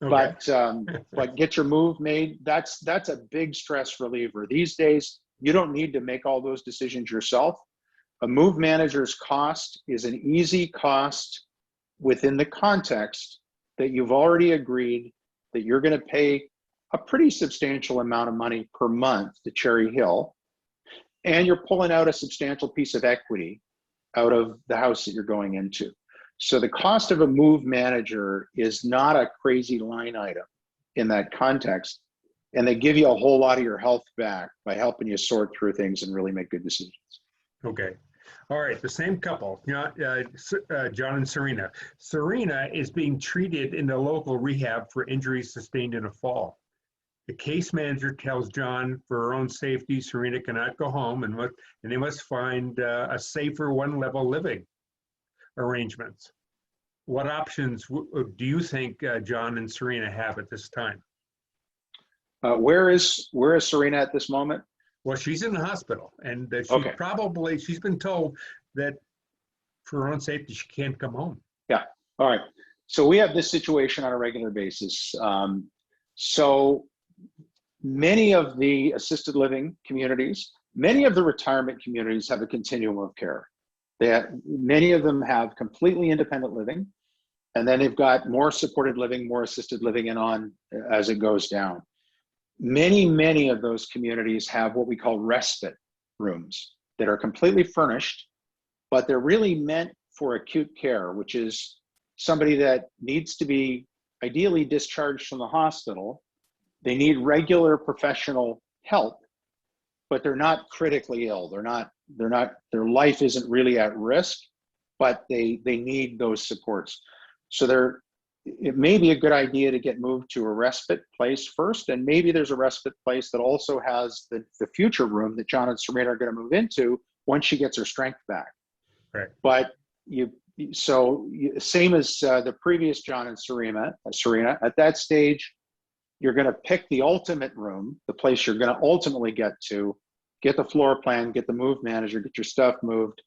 Okay. But get your move made. That's a big stress reliever. These days, you don't need to make all those decisions yourself. A move manager's cost is an easy cost within the context that you've already agreed that you're going to pay a pretty substantial amount of money per month to Cherry Hill, and you're pulling out a substantial piece of equity out of the house that you're going into. So the cost of a move manager is not a crazy line item in that context, and they give you a whole lot of your health back by helping you sort through things and really make good decisions. Okay. All right, the same couple, John and Serena. Serena is being treated in the local rehab for injuries sustained in a fall. The case manager tells John, for her own safety, Serena cannot go home and they must find a safer one-level living arrangements. What options do you think John and Serena have at this time? Where is Serena at this moment? Well, she's in the hospital, and she's been told that for her own safety, she can't come home. Yeah. All right. So we have this situation on a regular basis. So many of the assisted living communities, many of the retirement communities have a continuum of care. Many of them have completely independent living, and then they've got more supported living, more assisted living, and on as it goes down. Many of those communities have what we call respite rooms that are completely furnished, but they're really meant for acute care, which is somebody that needs to be ideally discharged from the hospital. They need regular professional help, but they're not critically ill. Their life isn't really at risk, but they need those supports. So it may be a good idea to get moved to a respite place first, and maybe there's a respite place that also has the future room that John and Serena are going to move into once she gets her strength back. Right. But same as the previous John and Serena, at that stage, you're going to pick the ultimate room, the place you're going to ultimately get to, get the floor plan, get the move manager, get your stuff moved,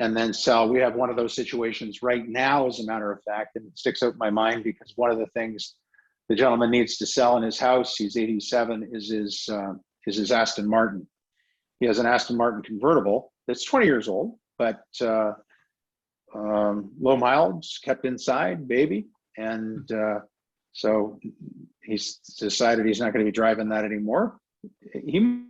and then sell. We have one of those situations right now, as a matter of fact, and it sticks out in my mind because one of the things the gentleman needs to sell in his house, he's 87, is his Aston Martin. He has an Aston Martin convertible that's 20 years old, but low mileage, kept inside, baby. And so he's decided he's not going to be driving that anymore. He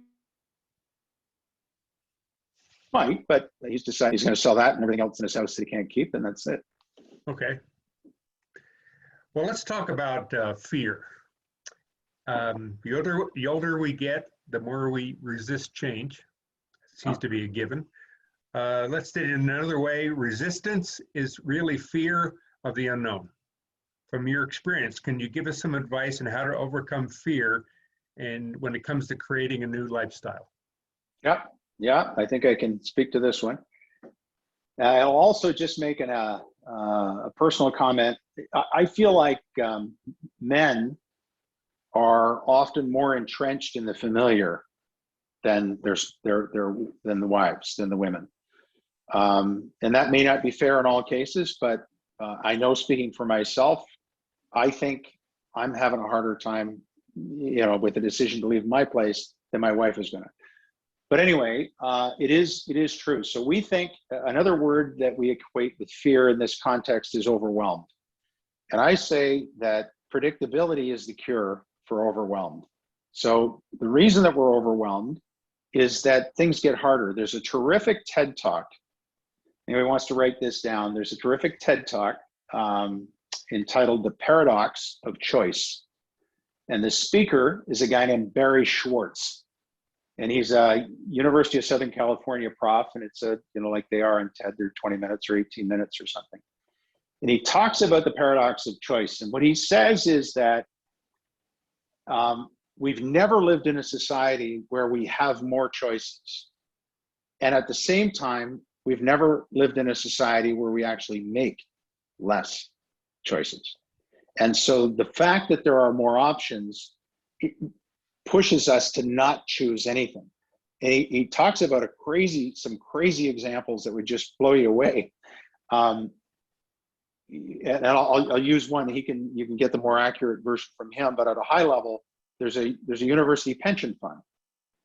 might, but he's decided he's going to sell that and everything else in his house that he can't keep, and that's it. Okay. Well, let's talk about fear. The older we get, the more we resist change. Seems to be a given. Let's state it in another way. Resistance is really fear of the unknown. From your experience, can you give us some advice on how to overcome fear and when it comes to creating a new lifestyle? Yeah, I think I can speak to this one. I'll also just make a personal comment. I feel like men are often more entrenched in the familiar than the wives, than the women. And that may not be fair in all cases, but I know, speaking for myself, I think I'm having a harder time, with the decision to leave my place than my wife is going to. But anyway, it is true. So we think another word that we equate with fear in this context is overwhelmed. And I say that predictability is the cure for overwhelmed. So the reason that we're overwhelmed is that things get harder. There's a terrific TED Talk Anybody wants to write this down, there's a terrific TED Talk entitled The Paradox of Choice. And the speaker is a guy named Barry Schwartz. And he's a University of Southern California prof. And it's a, like they are on TED, they're 20 minutes or 18 minutes or something. And he talks about the paradox of choice. And what he says is that we've never lived in a society where we have more choices. And at the same time, we've never lived in a society where we actually make less choices. And so the fact that there are more options pushes us to not choose anything. And he talks about some crazy examples that would just blow you away. And I'll use one. You can get the more accurate version from him. But at a high level, there's a university pension fund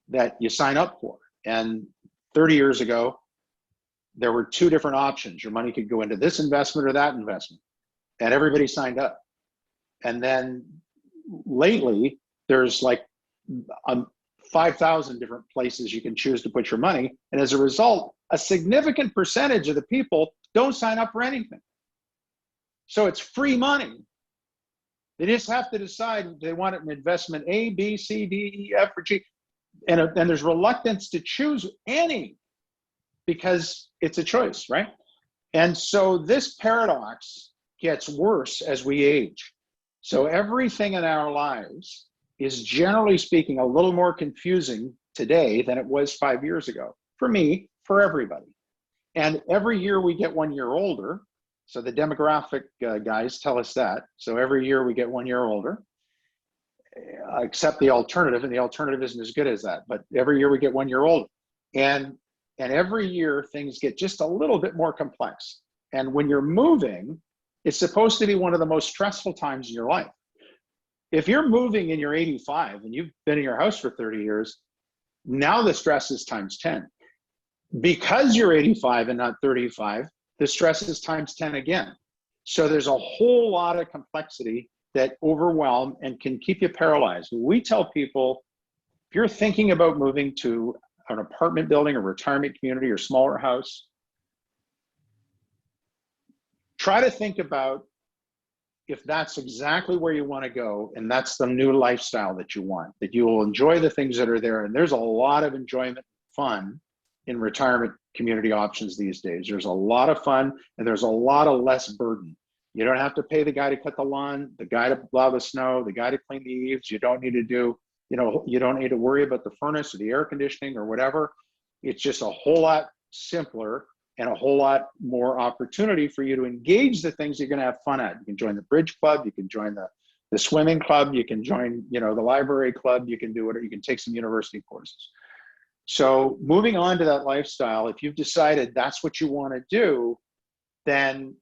that you sign up for. And 30 years ago, there were two different options. Your money could go into this investment or that investment, and everybody signed up. And then lately, there's like 5,000 different places you can choose to put your money. And as a result, a significant percentage of the people don't sign up for anything. So it's free money. They just have to decide if they want an investment A, B, C, D, E, F, or G. And there's reluctance to choose any because it's a choice, right? And so this paradox gets worse as we age. So everything in our lives is, generally speaking, a little more confusing today than it was 5 years ago. For me, for everybody. And every year we get 1 year older. So the demographic guys tell us that. So every year we get 1 year older, except the alternative, and the alternative isn't as good as that. But every year we get 1 year older. And every year things get just a little bit more complex. And when you're moving, it's supposed to be one of the most stressful times in your life. If you're moving and you're 85 and you've been in your house for 30 years, now the stress is times 10. Because you're 85 and not 35, the stress is times 10 again. So there's a whole lot of complexity that overwhelm and can keep you paralyzed. We tell people, if you're thinking about moving to an apartment building, a retirement community, or smaller house, try to think about if that's exactly where you want to go, and that's the new lifestyle that you want, that you will enjoy the things that are there. And there's a lot of enjoyment and fun in retirement community options these days. There's a lot of fun, and there's a lot of less burden. You don't have to pay the guy to cut the lawn, the guy to plow the snow, the guy to clean the eaves. You don't need to do, you don't need to worry about the furnace or the air conditioning or whatever. It's just a whole lot simpler and a whole lot more opportunity for you to engage the things you're going to have fun at. You can join the bridge club, you can join the swimming club, you can join, the library club, you can do whatever, you can take some university courses. So moving on to that lifestyle, if you've decided that's what you want to do, then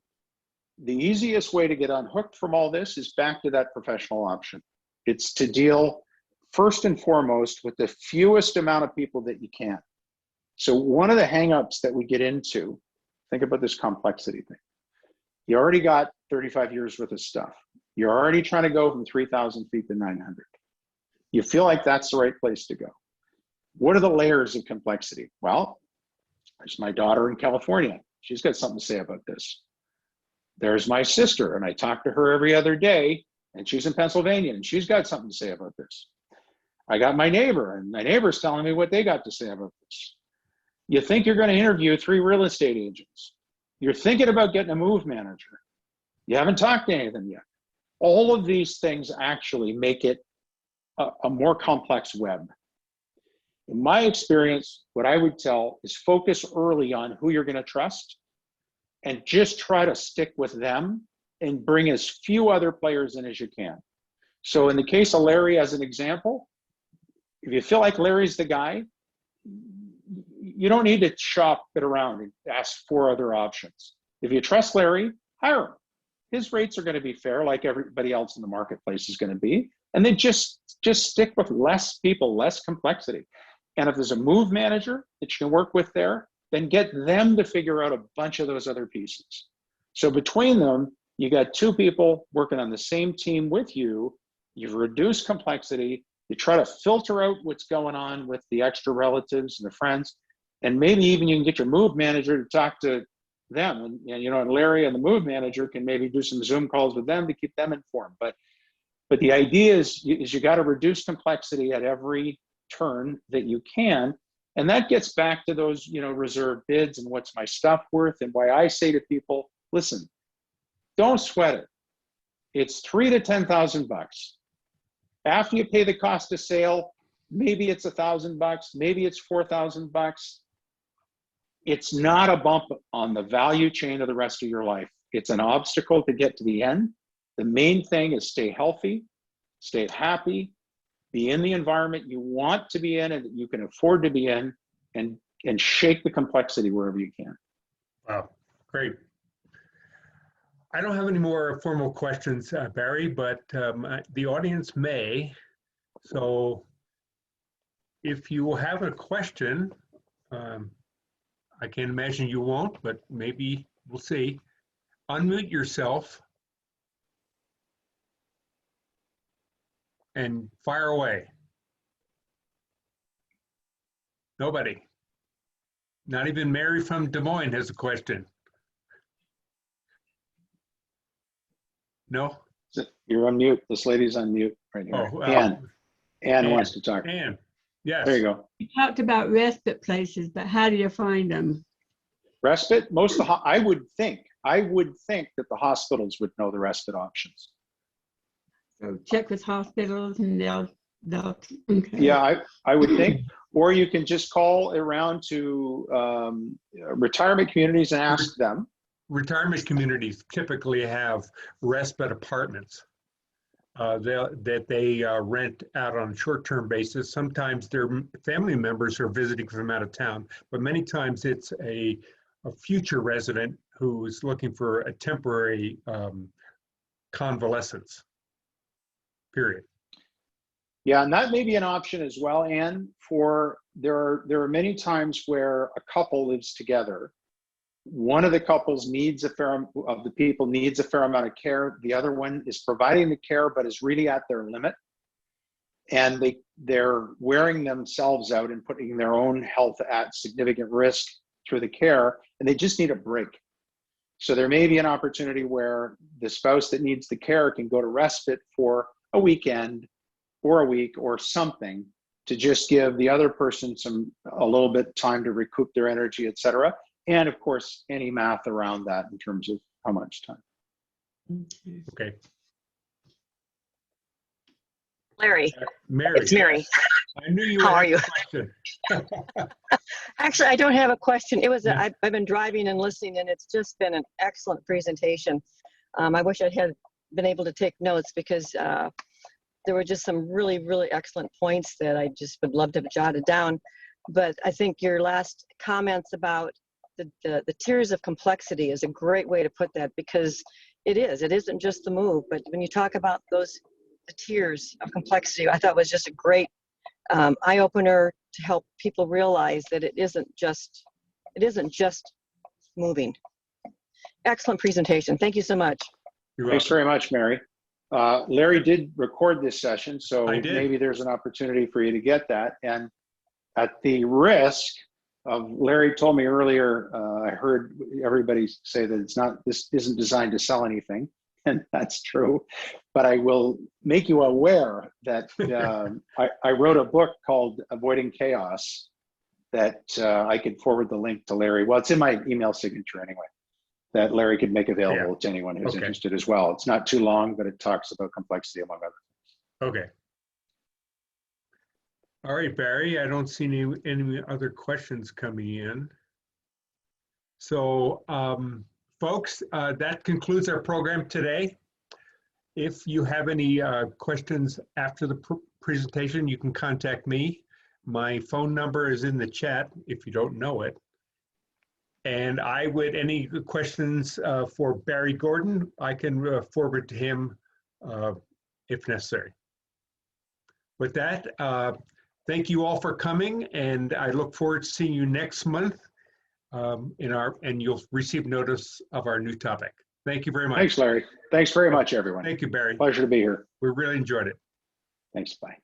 the easiest way to get unhooked from all this is back to that professional option. It's to deal first and foremost with the fewest amount of people that you can. So one of the hangups that we get into, think about this complexity thing. You already got 35 years worth of stuff. You're already trying to go from 3,000 feet to 900. You feel like that's the right place to go. What are the layers of complexity? Well, there's my daughter in California. She's got something to say about this. There's my sister, and I talk to her every other day, and she's in Pennsylvania, and she's got something to say about this. I got my neighbor, and my neighbor's telling me what they got to say about this. You think you're going to interview 3 real estate agents. You're thinking about getting a move manager. You haven't talked to any of them yet. All of these things actually make it a more complex web. In my experience, what I would tell is focus early on who you're going to trust and just try to stick with them and bring as few other players in as you can. So in the case of Larry, as an example, if you feel like Larry's the guy, you don't need to shop it around and ask 4 other options. If you trust Larry, hire him. His rates are going to be fair, like everybody else in the marketplace is going to be. And then just stick with less people, less complexity. And if there's a move manager that you can work with there, then get them to figure out a bunch of those other pieces. So between them, you got 2 people working on the same team with you. You've reduced complexity. You try to filter out what's going on with the extra relatives and the friends. And maybe even you can get your move manager to talk to them. And you know, and Larry and the move manager can maybe do some Zoom calls with them to keep them informed. But the idea is you got to reduce complexity at every turn that you can. And that gets back to those, you know, reserve bids and what's my stuff worth, and why I say to people, listen, don't sweat it. It's $3,000 to $10,000. After you pay the cost of sale, maybe it's $1,000, maybe it's $4,000. It's not a bump on the value chain of the rest of your life. It's an obstacle to get to the end. The main thing is stay healthy, stay happy, be in the environment you want to be in and that you can afford to be in, and shake the complexity wherever you can. Wow, great. I don't have any more formal questions, Barry, but the audience may. So if you have a question, I can imagine you won't, but maybe we'll see. Unmute yourself and fire away. Nobody. Not even Mary from Des Moines has a question. No? You're on mute. This lady's on mute right here. Oh, Ann wants to talk. Ann, yes. There you go. You talked about respite places, but how do you find them? Respite, most of the, I would think that the hospitals would know the respite options. So check with hospitals and they'll okay. Yeah, I would think, or you can just call around to retirement communities and ask them. Retirement communities typically have respite apartments that they rent out on a short-term basis. Sometimes their family members are visiting from out of town, but many times it's a future resident who is looking for a temporary convalescence, period. Yeah, and that may be an option as well, Anne, for there are many times where a couple lives together. One of the couples needs a fair amount of care. The other one is providing the care, but is really at their limit. And they're wearing themselves out and putting their own health at significant risk through the care, and they just need a break. So there may be an opportunity where the spouse that needs the care can go to respite for a weekend or a week or something to just give the other person a little bit time to recoup their energy, et cetera. And of course, any math around that in terms of how much time. Okay. Larry, Mary. it's Mary. I knew you How are had you? a question. Actually, I don't have a question. It was I've been driving and listening, and it's just been an excellent presentation. I wish I had been able to take notes because there were just some really, really excellent points that I just would love to have jotted down. But I think your last comments about the tiers of complexity is a great way to put that, because it isn't just the move, but when you talk about the tiers of complexity, I thought was just a great eye-opener to help people realize that it isn't just moving. Excellent presentation. Thank you so much. Thanks very much, Mary. Larry did record this session, so maybe there's an opportunity for you to get that. And at the risk of, Larry told me earlier, I heard everybody say that this isn't designed to sell anything, and that's true. But I will make you aware that I wrote a book called Avoiding Chaos that I could forward the link to Larry. Well, it's in my email signature anyway, that Larry could make available to anyone who's interested as well. It's not too long, but it talks about complexity among other things. Okay. All right, Barry, I don't see any other questions coming in. So, folks, that concludes our program today. If you have any questions after the presentation, you can contact me. My phone number is in the chat if you don't know it. And any questions for Barry Gordon, I can forward to him if necessary. With that, thank you all for coming, and I look forward to seeing you next month and you'll receive notice of our new topic. Thank you very much. Thanks, Larry. Thanks very much, everyone. Thank you, Barry. Pleasure to be here. We really enjoyed it. Thanks, bye.